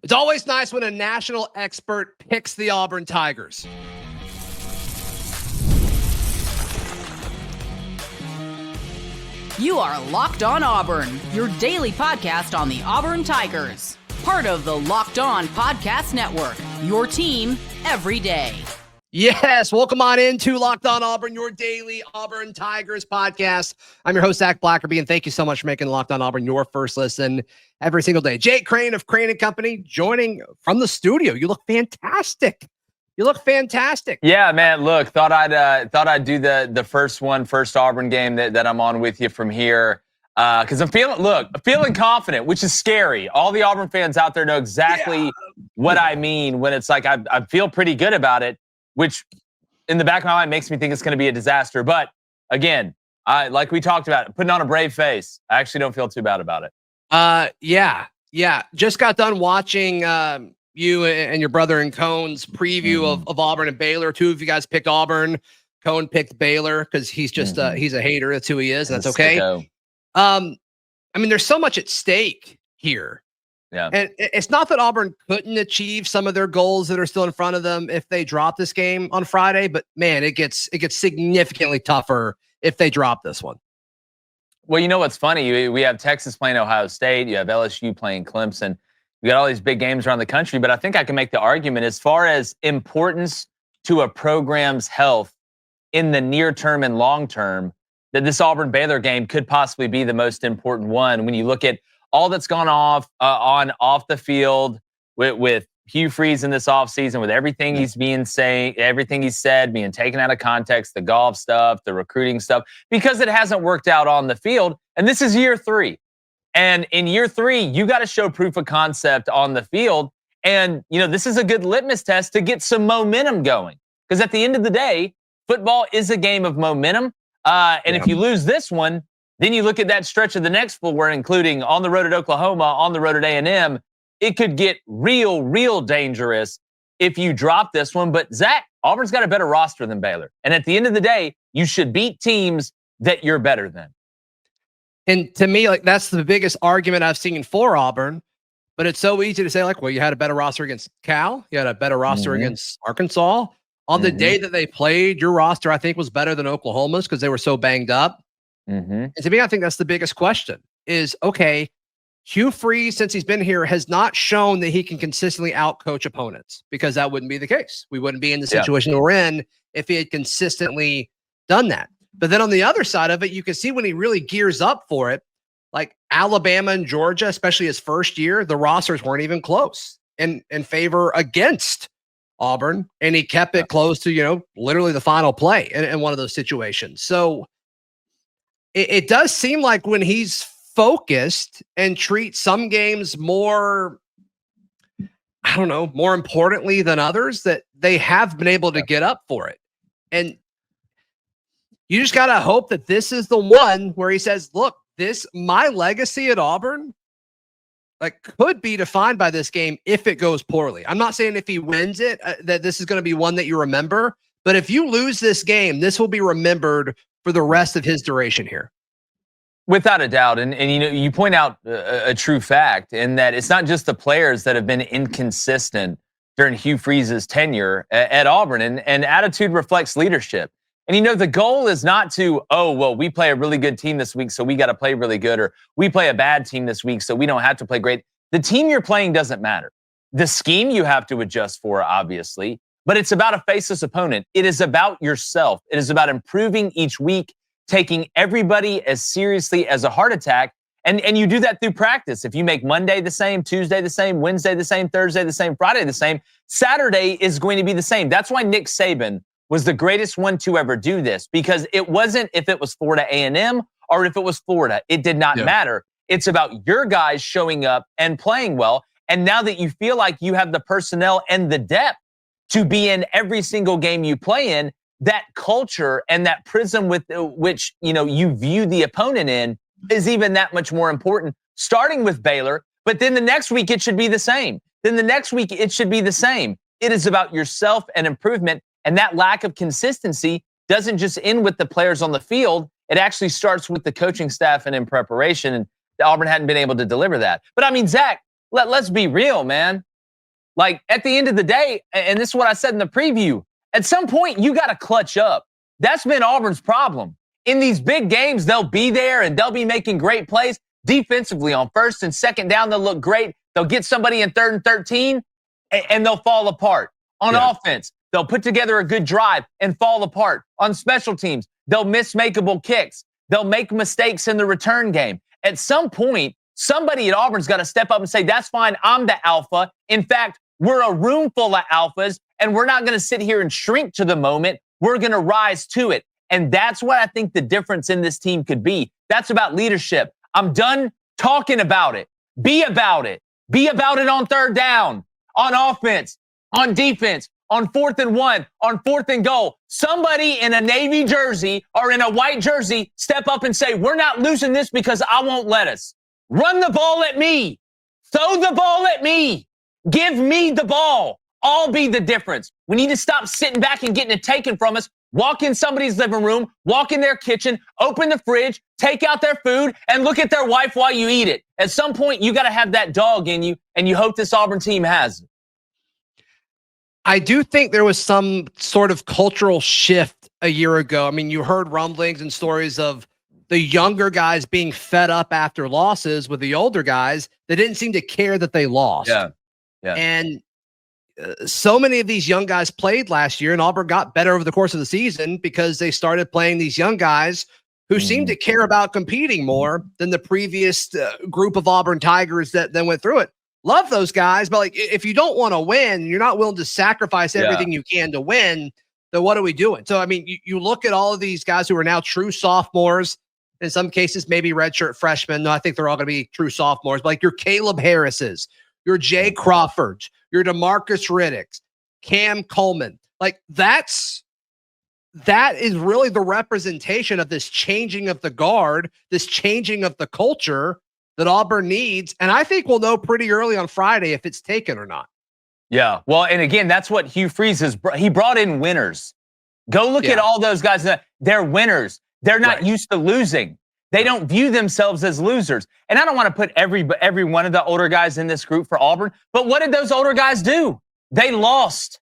It's always nice when a national expert picks the Auburn Tigers. You are Locked On Auburn, your daily podcast on the Auburn Tigers. Part of the Locked On Podcast Network, your team every day. Yes, welcome on into Locked On Auburn, your daily Auburn Tigers podcast. I'm your host, Zach Blackerby, and thank you so much for making Locked On Auburn your first listen every single day. Jake Crain of Crain & Company joining from the studio. You look fantastic. Yeah, man. Look, thought I'd do the first Auburn game that I'm on with you from here. Because I'm feeling confident, which is scary. All the Auburn fans out there know exactly what I mean when it's like I feel pretty good about it, which in the back of my mind makes me think it's going to be a disaster. But again, like we talked about, putting on a brave face. I actually don't feel too bad about it. Yeah. Just got done watching you and your brother and Cone's preview of Auburn and Baylor. Two of you guys picked Auburn. Cone picked Baylor because he's just he's a hater. That's who he is. And that's okay. I mean, there's so much at stake here. Yeah. And it's not that Auburn couldn't achieve some of their goals that are still in front of them if they drop this game on Friday, but man, it gets significantly tougher if they drop this one. Well, you know what's funny? We have Texas playing Ohio State. You have LSU playing Clemson. We got all these big games around the country, but I think I can make the argument as far as importance to a program's health in the near term and long term, that this Auburn-Baylor game could possibly be the most important one when you look at all that's gone off the field with Hugh Freeze in this offseason, with everything everything he's said being taken out of context, the golf stuff, the recruiting stuff, because it hasn't worked out on the field. And this is year 3. And in year 3, you got to show proof of concept on the field. And, this is a good litmus test to get some momentum going. Because at the end of the day, football is a game of momentum. If you lose this one, then you look at that stretch of the next 4, including on the road at Oklahoma, on the road at A&M. It could get real dangerous if you drop this one. But Zach, Auburn's got a better roster than Baylor. And at the end of the day, you should beat teams that you're better than. And to me, that's the biggest argument I've seen for Auburn. But it's so easy to say, well, you had a better roster against Cal. You had a better roster against Arkansas. On the day that they played, your roster, I think, was better than Oklahoma's because they were so banged up. And to me, I think that's the biggest question is, okay, Hugh Freeze, since he's been here, has not shown that he can consistently outcoach opponents, because that wouldn't be the case. We wouldn't be in the situation we're in if he had consistently done that. But then on the other side of it, you can see when he really gears up for it, like Alabama and Georgia, especially his first year, the rosters weren't even close in favor against Auburn, and he kept it close to, literally the final play in one of those situations. So it does seem like when he's focused and treats some games more, more importantly than others, that they have been able to get up for it. And you just got to hope that this is the one where he says, look, my legacy at Auburn, could be defined by this game if it goes poorly. I'm not saying if he wins it, that this is going to be one that you remember, but if you lose this game, this will be remembered for the rest of his duration here. Without a doubt. And you point out a true fact in that it's not just the players that have been inconsistent during Hugh Freeze's tenure at Auburn, and attitude reflects leadership. And, the goal is not to, we play a really good team this week, so we got to play really good, or we play a bad team this week, so we don't have to play great. The team you're playing doesn't matter. The scheme you have to adjust for, obviously, but it's about a faceless opponent. It is about yourself. It is about improving each week, taking everybody as seriously as a heart attack. And you do that through practice. If you make Monday the same, Tuesday the same, Wednesday the same, Thursday the same, Friday the same, Saturday is going to be the same. That's why Nick Saban was the greatest one to ever do this, because it wasn't if it was Florida A&M or if it was Florida. It did not matter. It's about your guys showing up and playing well. And now that you feel like you have the personnel and the depth to be in every single game you play in, that culture and that prism with which, you view the opponent in is even that much more important, starting with Baylor. But then the next week, it should be the same. Then the next week, it should be the same. It is about yourself and improvement. And that lack of consistency doesn't just end with the players on the field. It actually starts with the coaching staff and in preparation. And Auburn hadn't been able to deliver that. But I mean, Zach, let's be real, man. Like, at the end of the day, and this is what I said in the preview, at some point, you got to clutch up. That's been Auburn's problem. In these big games, they'll be there and they'll be making great plays. Defensively, on first and second down, they'll look great. They'll get somebody in 3rd and 13, and they'll fall apart. On offense, they'll put together a good drive and fall apart. On special teams, they'll miss makeable kicks. They'll make mistakes in the return game. At some point, somebody at Auburn's got to step up and say, that's fine, I'm the alpha. In fact, we're a room full of alphas, and we're not going to sit here and shrink to the moment. We're going to rise to it. And that's what I think the difference in this team could be. That's about leadership. I'm done talking about it. Be about it. Be about it on 3rd down, on offense, on defense, on 4th and 1, on 4th and goal. Somebody in a navy jersey or in a white jersey step up and say, we're not losing this because I won't let us. Run the ball at me. Throw the ball at me. Give me the ball. I'll be the difference. We need to stop sitting back and getting it taken from us. Walk in somebody's living room, walk in their kitchen, open the fridge, take out their food, and look at their wife while you eat it. At some point, you got to have that dog in you, and you hope this Auburn team has it. I do think there was some sort of cultural shift a year ago. I mean, you heard rumblings and stories of the younger guys being fed up after losses with the older guys that didn't seem to care that they lost. Yeah. And so many of these young guys played last year, and Auburn got better over the course of the season because they started playing these young guys who seemed to care about competing more than the previous group of Auburn Tigers that then went through it. Love those guys, but like, if you don't want to win, you're not willing to sacrifice everything you can to win, then what are we doing? So, I mean, you look at all of these guys who are now true sophomores, in some cases, maybe redshirt freshmen. No, I think they're all going to be true sophomores, but like your Caleb Harris's, your Jay Crawford's, your DeMarcus Riddick's, Cam Coleman. Like that is really the representation of this changing of the guard, this changing of the culture that Auburn needs. And I think we'll know pretty early on Friday if it's taken or not. Yeah. Well, and again, that's what Hugh Freeze has. He brought in winners. Go look at all those guys. They're winners. They're not used to losing. They don't view themselves as losers. And I don't want to put every one of the older guys in this group for Auburn, but what did those older guys do? They lost.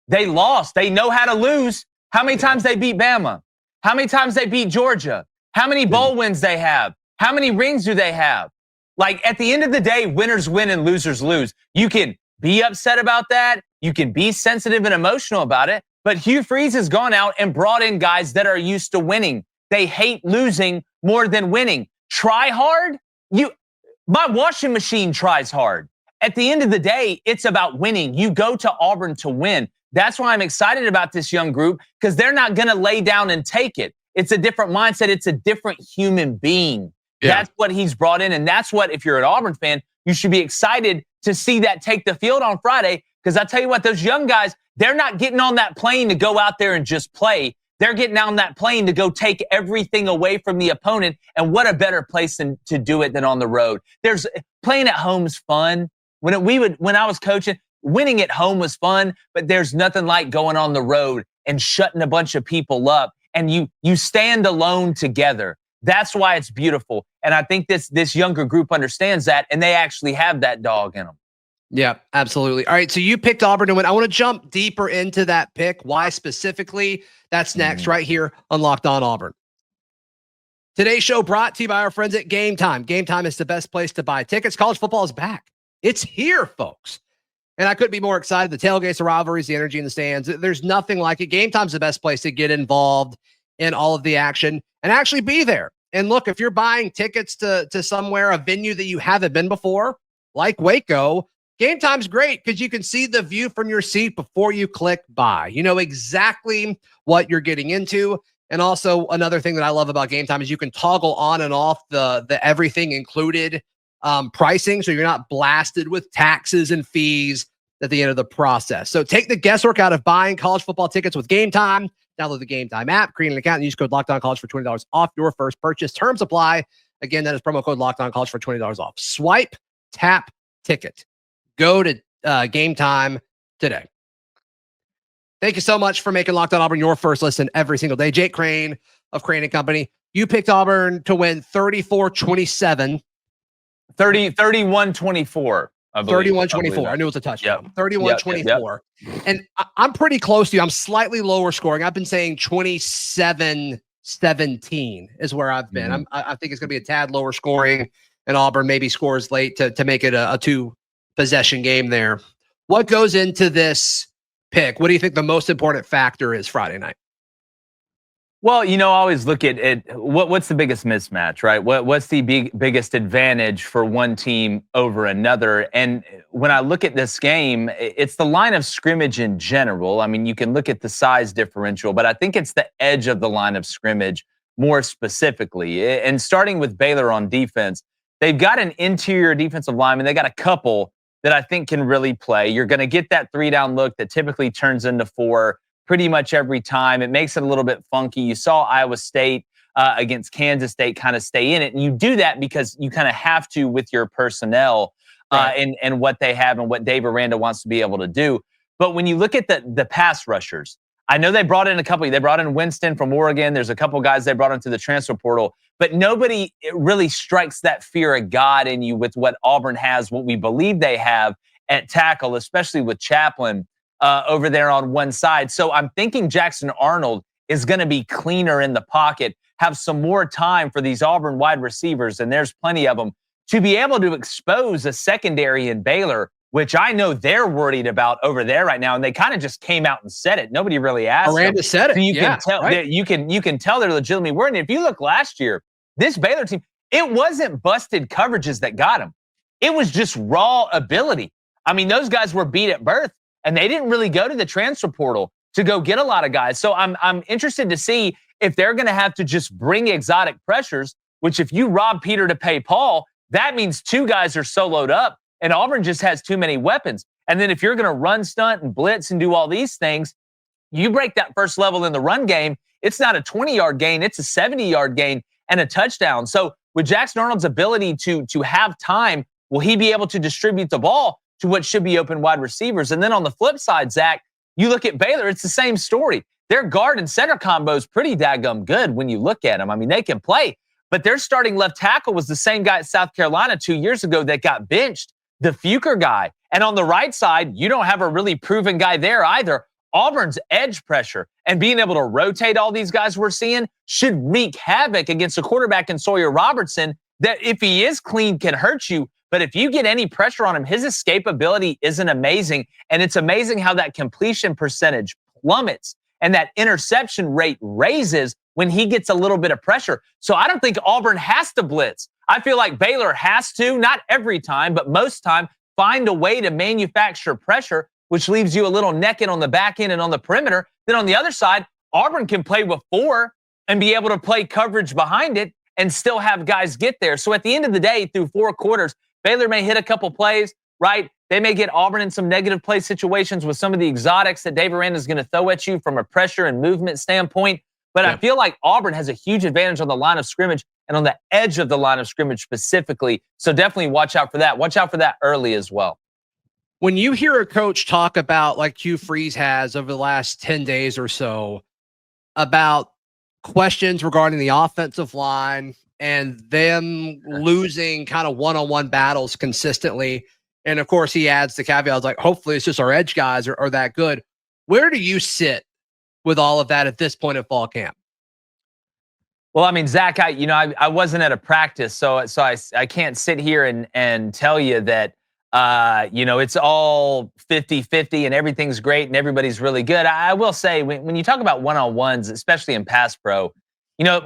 They know how to lose. How many times they beat Bama? How many times they beat Georgia? How many bowl wins they have? How many rings do they have? Like, at the end of the day, winners win and losers lose. You can be upset about that. You can be sensitive and emotional about it. But Hugh Freeze has gone out and brought in guys that are used to winning. They hate losing more than winning. Try hard. My washing machine tries hard. At the end of the day, it's about winning. You go to Auburn to win. That's why I'm excited about this young group, because they're not going to lay down and take it. It's a different mindset. It's a different human being. Yeah. That's what he's brought in. And that's what, if you're an Auburn fan, you should be excited to see that take the field on Friday. Because I tell you what, those young guys, they're not getting on that plane to go out there and just play. They're getting on that plane to go take everything away from the opponent. And what a better place to do it than on the road. Playing at home is fun. When I was coaching, winning at home was fun, but there's nothing like going on the road and shutting a bunch of people up, and you stand alone together. That's why it's beautiful. And I think this younger group understands that, and they actually have that dog in them. Yeah, absolutely. All right, so you picked Auburn to win. I want to jump deeper into that pick. Why specifically? That's next right here on Locked On Auburn. Today's show brought to you by our friends at Game Time. Game Time is the best place to buy tickets. College football is back. It's here, folks. And I couldn't be more excited. The tailgates, the rivalries, the energy in the stands. There's nothing like it. Game Time's the best place to get involved in all of the action and actually be there. And look, if you're buying tickets to somewhere, a venue that you haven't been before, like Waco, Game Time's great because you can see the view from your seat before you click buy. You know exactly what you're getting into. And also another thing that I love about Game Time is you can toggle on and off the everything included pricing, so you're not blasted with taxes and fees at the end of the process. So take the guesswork out of buying college football tickets with Game Time. Download the Game Time app, create an account, and use code LOCKEDONCollege for $20 off your first purchase. Terms apply. Again, that is promo code LOCKEDONCollege for $20 off. Swipe, tap, ticket. Go to Game Time today. Thank you so much for making Locked On Auburn your first listen every single day. Jake Crain of Crain and Company. You picked Auburn to win 34-27. 31-24. believe. 31-24. I knew it was a touchdown. Yep. 31-24. Yep. And I'm pretty close to you. I'm slightly lower scoring. I've been saying 27-17 is where I've been. Mm-hmm. I think it's going to be a tad lower scoring, and Auburn maybe scores late to make it a 2-possession game there. What goes into this pick? What do you think the most important factor is Friday night? Well, I always look at what's the biggest mismatch, right? What's the biggest advantage for one team over another? And when I look at this game, it's the line of scrimmage in general. I mean, you can look at the size differential, but I think it's the edge of the line of scrimmage more specifically. And starting with Baylor on defense, they've got an interior defensive lineman. They got a couple that I think can really play. You're going to get that 3-down look that typically turns into 4 pretty much every time. It makes it a little bit funky. You saw Iowa State against Kansas State kind of stay in it. And you do that because you kind of have to with your personnel and what they have and what Dave Aranda wants to be able to do. But when you look at the pass rushers, I know they brought in a couple. They brought in Winston from Oregon. There's a couple guys they brought into the transfer portal. But nobody really strikes that fear of God in you with what Auburn has, what we believe they have at tackle, especially with Chaplin over there on one side. So I'm thinking Jackson Arnold is going to be cleaner in the pocket, have some more time for these Auburn wide receivers, and there's plenty of them, to be able to expose a secondary in Baylor, which I know they're worried about over there right now. And they kind of just came out and said it. Nobody really asked. Aranda said it. So you can tell that you can tell they're legitimately worried. And if you look last year, this Baylor team, it wasn't busted coverages that got them. It was just raw ability. I mean, those guys were beat at birth. And they didn't really go to the transfer portal to go get a lot of guys. So I'm interested to see if they're going to have to just bring exotic pressures, which if you rob Peter to pay Paul, that means 2 guys are soloed up, and Auburn just has too many weapons. And then if you're going to run stunt and blitz and do all these things, you break that first level in the run game, it's not a 20-yard gain, it's a 70-yard gain and a touchdown. So with Jackson Arnold's ability to have time, will he be able to distribute the ball to what should be open wide receivers? And then on the flip side, Zach, you look at Baylor, it's the same story. Their guard and center combo is pretty daggum good when you look at them. I mean, they can play, but their starting left tackle was the same guy at South Carolina 2 years ago that got benched, the Fuker guy. And on the right side, you don't have a really proven guy there either. Auburn's edge pressure and being able to rotate all these guys we're seeing should wreak havoc against a quarterback in Sawyer Robertson that, if he is clean, can hurt you. But if you get any pressure on him, his escapability isn't amazing. And it's amazing how that completion percentage plummets and that interception rate raises when he gets a little bit of pressure. So I don't think Auburn has to blitz. I feel like Baylor has to, not every time, but most time, find a way to manufacture pressure, which leaves you a little naked on the back end and on the perimeter. Then on the other side, Auburn can play with 4 and be able to play coverage behind it and still have guys get there. So at the end of the day, through 4 quarters, Baylor may hit a couple plays, right? They may get Auburn in some negative play situations with some of the exotics that Dave Aranda is going to throw at you from a pressure and movement standpoint. But I feel like Auburn has a huge advantage on the line of scrimmage and on the edge of the line of scrimmage specifically. So definitely watch out for that. Watch out for that early as well. When you hear a coach talk about, like Hugh Freeze has over the last 10 days or so, about questions regarding the offensive line and them losing kind of one-on-one battles consistently. And of course, he adds the caveat, like, hopefully it's just our edge guys are that good. Where do you sit with all of that at this point of fall camp? Well, I mean, Zach, I wasn't at a practice, so I can't sit here and tell you that, it's all 50-50 and everything's great and everybody's really good. I will say when you talk about one-on-ones, especially in pass pro,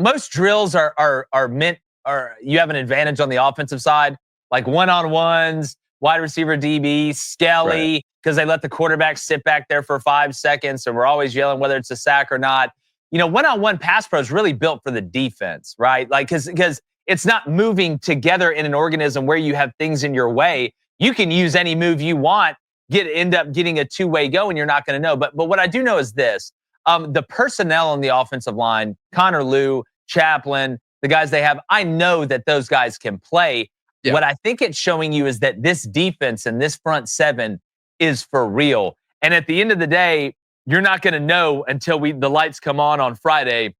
most drills are meant, or you have an advantage on the offensive side, like one-on-ones, wide receiver DB, Skelly, because they let the quarterback sit back there for 5 seconds, and we're always yelling whether it's a sack or not. One-on-one pass pro is really built for the defense, right? Like, because it's not moving together in an organism where you have things in your way. You can use any move you want, end up getting a 2-way go, and you're not going to know. But what I do know is this. The personnel on the offensive line, Connor Lew, Chaplin, the guys they have, I know that those guys can play. Yeah. What I think it's showing you is that this defense and this front seven is for real. And at the end of the day, you're not going to know until the lights come on Friday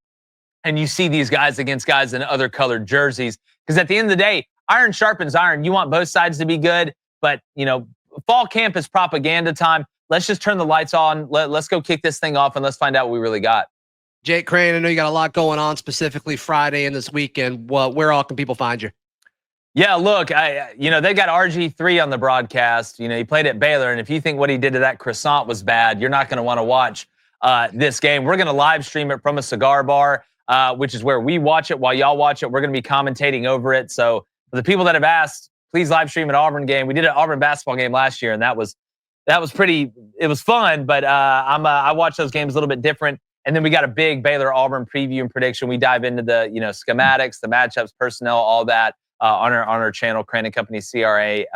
and you see these guys against guys in other colored jerseys. Because at the end of the day, iron sharpens iron. You want both sides to be good. But, fall camp is propaganda time. Let's just turn the lights on. Let's go kick this thing off and let's find out what we really got. Jake Crain, I know you got a lot going on, specifically Friday and this weekend. Where all can people find you? Yeah, look, they got RG3 on the broadcast. He played at Baylor, and if you think what he did to that croissant was bad, you're not going to want to watch this game. We're going to live stream it from a cigar bar, which is where we watch it while y'all watch it. We're going to be commentating over it. So for the people that have asked, please live stream an Auburn game. We did an Auburn basketball game last year, and that was pretty. It was fun, but I watch those games a little bit different. And then we got a big Baylor Auburn preview and prediction. We dive into the schematics, the matchups, personnel, all that on our channel, Crain and Company, CRAIN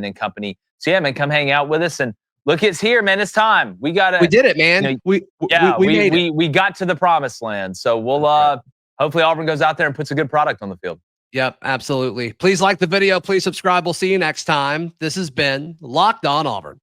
and Company. So yeah, man, come hang out with us and look, it's here, man. It's time. We did it, man. We got to the promised land. So we'll hopefully Auburn goes out there and puts a good product on the field. Yep, absolutely. Please like the video. Please subscribe. We'll see you next time. This has been Locked On Auburn.